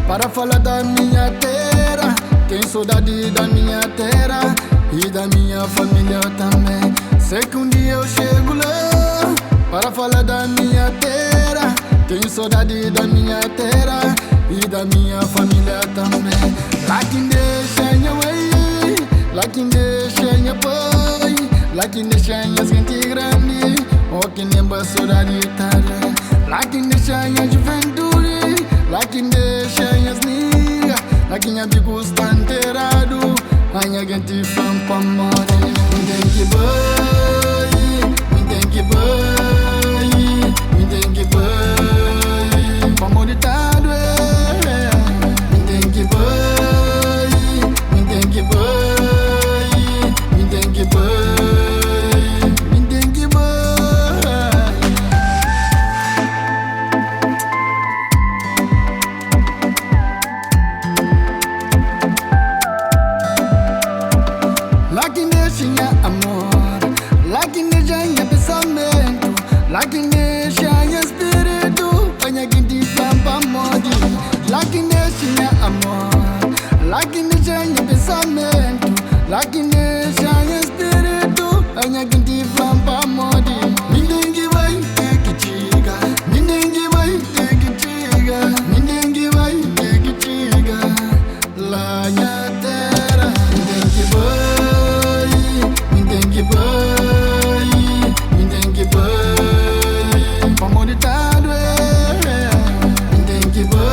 para falar da minha terra. Tenho saudade da minha terra e da minha família também. Sei que um dia eu chego lá para falar da minha terra. Tenho saudade da minha terra e da minha família também. Lá quem deixa minha mãe, lá quem deixa minha pai, lá quem deixa minha gente grande, ou quem lembra saudade tarde. Lá quem deixa minha juventude, lá quem deixa minhas niggas, lá quem amigo está enterrado, a minha gente fã pra morrer. Me tem que vai, me tem que vai, me tem que vai, pra morrer tarde. Me tem que vai, me tem que vai, me tem que vai, me tem que vai. Lá quem deixa amor, lá quem deixa pensamento, lá quem deixa espírito, olha quem te flampa morte. Lá quem deixa amor, lá quem deixa pensamento, lá quem deixa espírito, olha quem te flampa morte. Ninguém vai ter que chiga, ninguém vai ter que chiga, ninguém vai ter que chiga. Lá minha terra, ninguém vai, ninguém vai, ninguém vai, pra morrer tarde. Ninguém vai.